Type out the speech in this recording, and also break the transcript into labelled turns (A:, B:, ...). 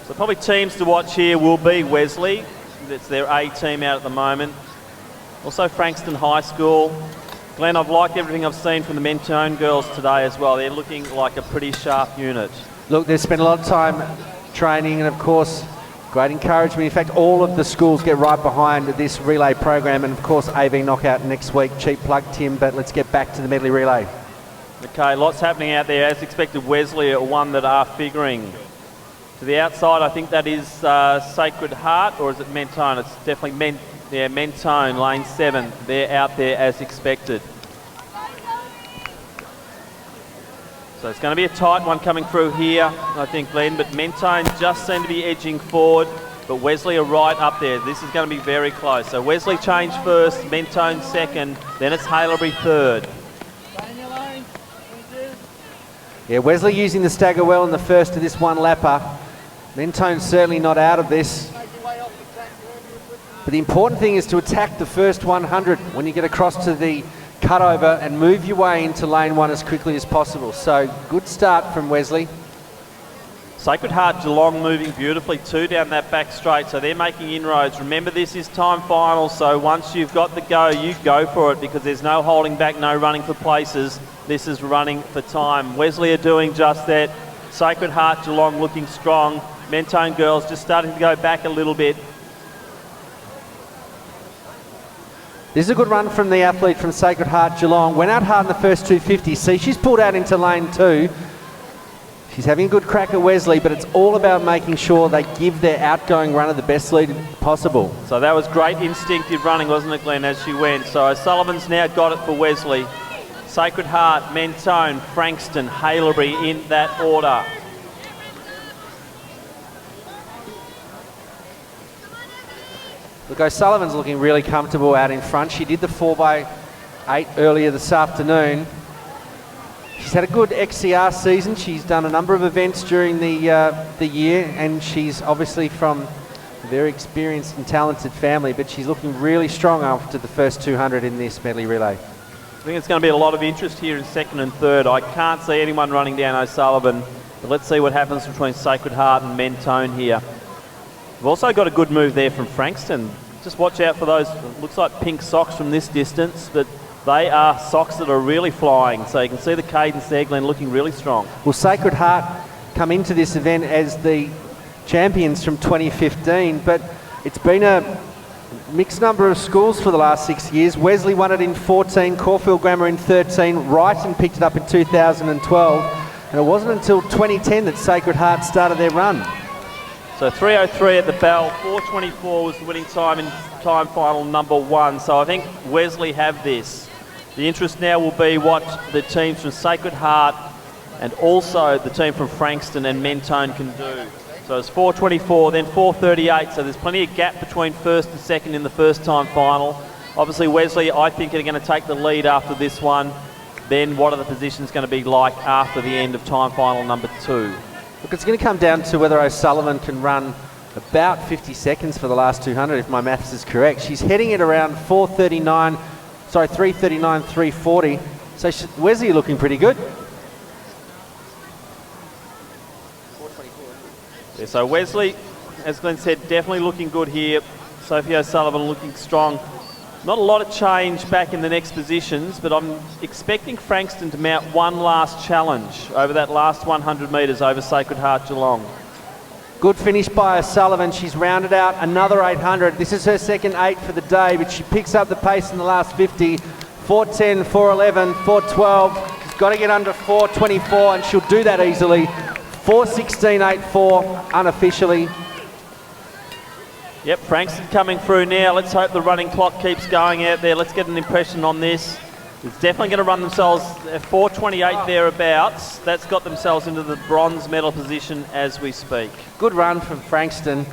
A: So probably teams to watch here will be Wesley. That's their A team out at the moment. Also Frankston High School. Glenn, I've liked everything I've seen from the Mentone girls today as well. They're looking like a pretty sharp unit.
B: Look, they've spent a lot of time training and, of course, great encouragement. In fact, all of the schools get right behind this relay program, and, of course, AV Knockout next week. Cheap plug, Tim, but let's get back to the medley relay.
A: Okay, lots happening out there. As expected, Wesley are one that are figuring. To the outside, I think that is Sacred Heart, or is it Mentone? It's definitely Mentone, lane 7. They're out there as expected. So it's going to be a tight one coming through here, I think, Glenn, but Mentone just seem to be edging forward, but Wesley are right up there. This is going to be very close. So Wesley changed first, Mentone second, then it's Haileybury third.
B: Yeah, Wesley using the stagger well in the first of this one lapper. Mentone's certainly not out of this. But the important thing is to attack the first 100 when you get across to the cutover and move your way into lane 1 as quickly as possible. So good start from Wesley.
A: Sacred Heart Geelong moving beautifully too down that back straight, so they're making inroads. Remember, this is time final, so once you've got the go, you go for it, because there's no holding back, no running for places. This is running for time. Wesley are doing just that. Sacred Heart Geelong looking strong. Mentone girls just starting to go back a little bit.
B: This is a good run from the athlete from Sacred Heart Geelong. Went out hard in the first 250. See, she's pulled out into lane 2. She's having a good crack at Wesley, but it's all about making sure they give their outgoing runner the best lead possible.
A: So that was great instinctive running, wasn't it, Glenn, as she went? So Sullivan's now got it for Wesley. Sacred Heart, Mentone, Frankston, Haileybury in that order.
B: Look, O'Sullivan's looking really comfortable out in front. She did the 4x8 earlier this afternoon. She's had a good XCR season. She's done a number of events during the year, and she's obviously from a very experienced and talented family, but she's looking really strong after the first 200 in this medley relay.
A: I think it's going to be a lot of interest here in second and third. I can't see anyone running down O'Sullivan, but let's see what happens between Sacred Heart and Mentone here. We've also got a good move there from Frankston. Just watch out for those, looks like pink socks from this distance, but they are socks that are really flying. So you can see the cadence there, Glenn, looking really strong.
B: Well, Sacred Heart come into this event as the champions from 2015, but it's been a mixed number of schools for the last 6 years. Wesley won it in 14, Caulfield Grammar in 13, Wrighton picked it up in 2012, and it wasn't until 2010 that Sacred Heart started their run.
A: So 3:03 at the bell, 4:24 was the winning time in time final number 1. So I think Wesley have this. The interest now will be what the teams from Sacred Heart and also the team from Frankston and Mentone can do. So it's 4:24, then 4:38. So there's plenty of gap between first and second in the first time final. Obviously Wesley, I think, are going to take the lead after this one. Then what are the positions going to be like after the end of time final number 2?
B: Look, it's going to come down to whether O'Sullivan can run about 50 seconds for the last 200, if my maths is correct. She's heading at around 3:39, 3:40. So Wesley looking pretty good.
A: Yeah, so Wesley, as Glenn said, definitely looking good here. Sophie O'Sullivan looking strong. Not a lot of change back in the next positions, but I'm expecting Frankston to mount one last challenge over that last 100 metres over Sacred Heart Geelong.
B: Good finish by O'Sullivan. She's rounded out another 800. This is her second 8 for the day, but she picks up the pace in the last 50. 4:10, 4:11, 4:12. She's got to get under 4:24, and she'll do that easily. 4:16.84 unofficially.
A: Yep, Frankston coming through now. Let's hope the running clock keeps going out there. Let's get an impression on this. It's definitely going to run themselves at 4:28 thereabouts. That's got themselves into the bronze medal position as we speak.
B: Good run from Frankston.